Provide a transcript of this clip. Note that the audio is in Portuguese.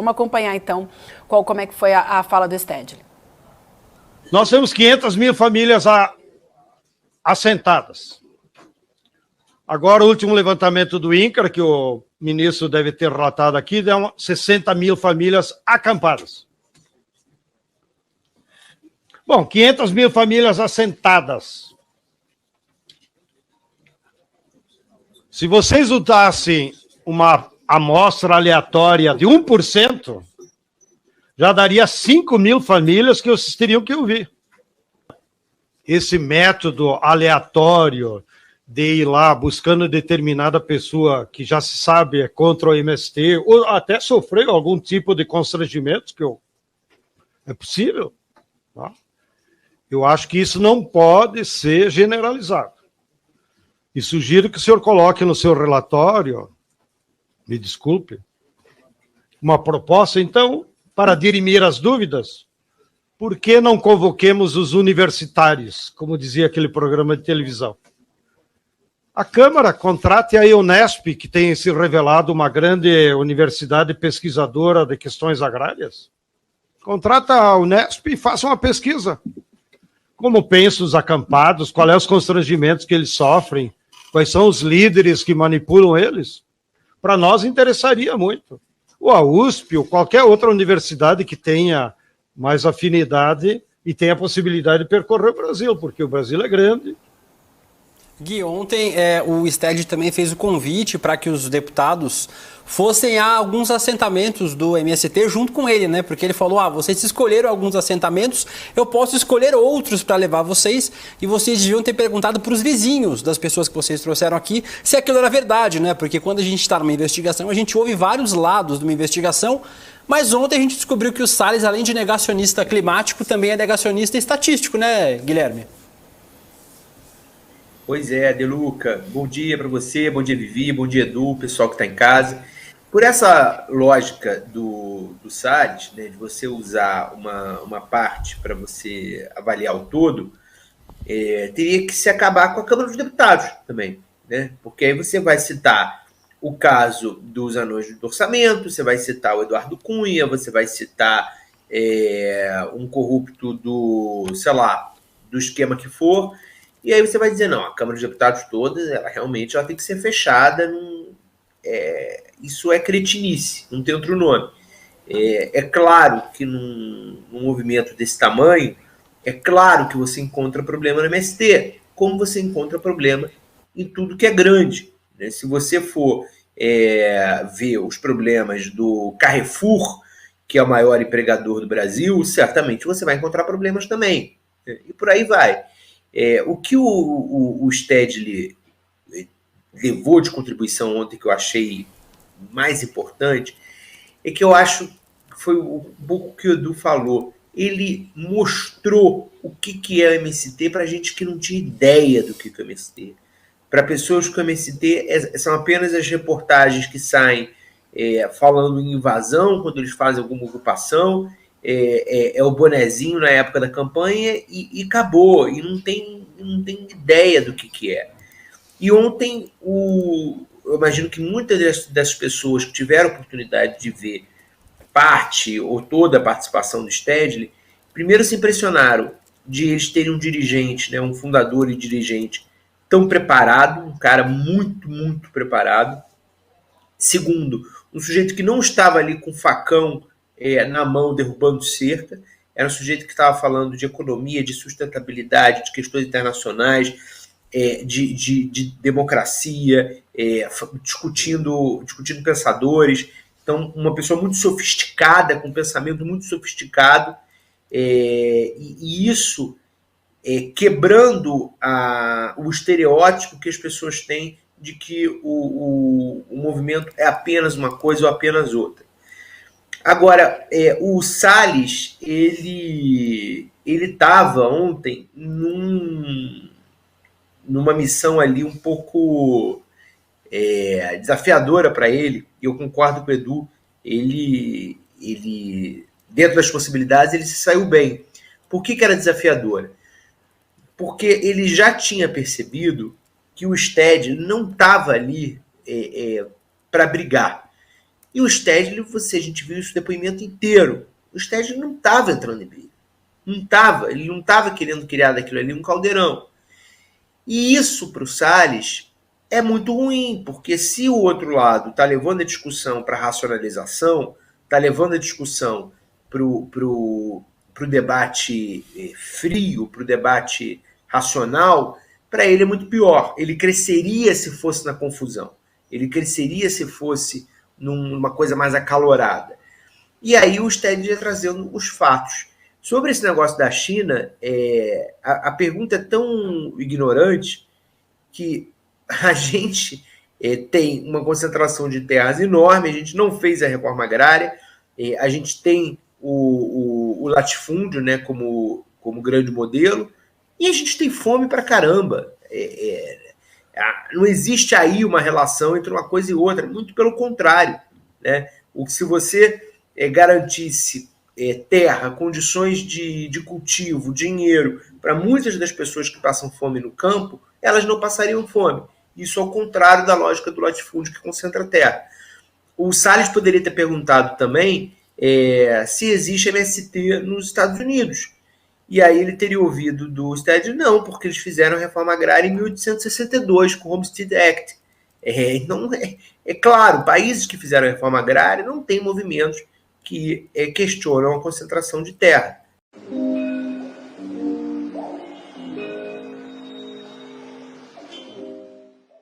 Vamos acompanhar, então, como é que foi a fala do Stedley. Nós temos 500 mil famílias assentadas. Agora, o último levantamento do INCRA, que o ministro deve ter relatado aqui, deu 60 mil famílias acampadas. Bom, 500 mil famílias assentadas. Se vocês usassem uma amostra aleatória de 1%, já daria 5 mil famílias que vocês teriam que ouvir. Esse método aleatório de ir lá buscando determinada pessoa que já se sabe é contra o MST, ou até sofreu algum tipo de constrangimento, é possível. Tá? Eu acho que isso não pode ser generalizado. E sugiro que o senhor coloque no seu relatório, me desculpe, uma proposta, então, para dirimir as dúvidas, por que não convoquemos os universitários, como dizia aquele programa de televisão? A Câmara contrate a Unesp, que tem se revelado uma grande universidade pesquisadora de questões agrárias. Contrata a Unesp e faça uma pesquisa. Como pensam os acampados, quais são os constrangimentos que eles sofrem, quais são os líderes que manipulam eles? Para nós interessaria muito. Ou a USP, ou qualquer outra universidade que tenha mais afinidade e tenha a possibilidade de percorrer o Brasil, porque o Brasil é grande. Gui, ontem o Stedley também fez o convite para que os deputados fossem a alguns assentamentos do MST junto com ele, né? Porque ele falou, vocês escolheram alguns assentamentos, eu posso escolher outros para levar vocês, e vocês deviam ter perguntado para os vizinhos das pessoas que vocês trouxeram aqui se aquilo era verdade, né? Porque quando a gente está numa investigação, a gente ouve vários lados de uma investigação, mas ontem a gente descobriu que o Salles, além de negacionista climático, também é negacionista estatístico, né, Guilherme? Pois é, Deluca. Bom dia para você, bom dia, Vivi, bom dia, Edu, pessoal que está em casa. Por essa lógica do Salles, né, de você usar uma parte para você avaliar o todo, teria que se acabar com a Câmara dos Deputados também, né? Porque aí você vai citar o caso dos anões do orçamento, você vai citar o Eduardo Cunha, você vai citar um corrupto do esquema que for. E aí você vai dizer, não, a Câmara dos Deputados toda, ela tem que ser fechada. Isso é cretinice, não tem outro nome. É claro que num movimento desse tamanho, é claro que você encontra problema no MST, como você encontra problema em tudo que é grande. Né? Se você for ver os problemas do Carrefour, que é o maior empregador do Brasil, certamente você vai encontrar problemas também. Né? E por aí vai. O que o Stedley levou de contribuição ontem, que eu achei mais importante, é que eu acho que foi um pouco o que o Edu falou. Ele mostrou o que é o MST para gente que não tinha ideia do que é o MST. Para pessoas que o MST são apenas as reportagens que saem falando em invasão, quando eles fazem alguma ocupação, é o bonezinho na época da campanha e acabou, e não tem ideia do que é. E ontem, eu imagino que muitas dessas pessoas que tiveram a oportunidade de ver parte ou toda a participação do Stedley, primeiro se impressionaram de eles terem um dirigente, né, um fundador e dirigente tão preparado, um cara muito, muito preparado. Segundo, um sujeito que não estava ali com facão na mão derrubando cerca, era um sujeito que estava falando de economia, de sustentabilidade, de questões internacionais, de democracia, discutindo pensadores. Então, uma pessoa muito sofisticada, com um pensamento muito sofisticado, e isso quebrando o estereótipo que as pessoas têm de que o movimento é apenas uma coisa ou apenas outra. Agora, o Salles, ele estava ontem numa missão ali um pouco desafiadora para ele, e eu concordo com o Edu, ele, dentro das possibilidades, ele se saiu bem. Por que era desafiadora? Porque ele já tinha percebido que o Stedley não estava ali para brigar. E o Stedley, a gente viu isso o depoimento inteiro. O Stedley não estava entrando em briga. Não estava. Ele não estava querendo criar daquilo ali um caldeirão. E isso, para o Salles, é muito ruim, porque se o outro lado está levando a discussão para racionalização, está levando a discussão para o debate frio, para o debate racional, para ele é muito pior. Ele cresceria se fosse na confusão. Ele cresceria se fosse numa coisa mais acalorada. E aí o Stedley ia trazendo os fatos. Sobre esse negócio da China, a pergunta é tão ignorante que a gente tem uma concentração de terras enorme, a gente não fez a reforma agrária, a gente tem o latifúndio, né, como grande modelo, e a gente tem fome pra caramba. Não existe aí uma relação entre uma coisa e outra, muito pelo contrário, né? Se você garantisse terra, condições de cultivo, dinheiro para muitas das pessoas que passam fome no campo, elas não passariam fome. Isso ao contrário da lógica do latifúndio que concentra terra. O Salles poderia ter perguntado também se existe MST nos Estados Unidos. E aí ele teria ouvido do Stedley, não, porque eles fizeram a reforma agrária em 1862, com o Homestead Act. Então, claro, países que fizeram a reforma agrária não têm movimentos que questionam a concentração de terra.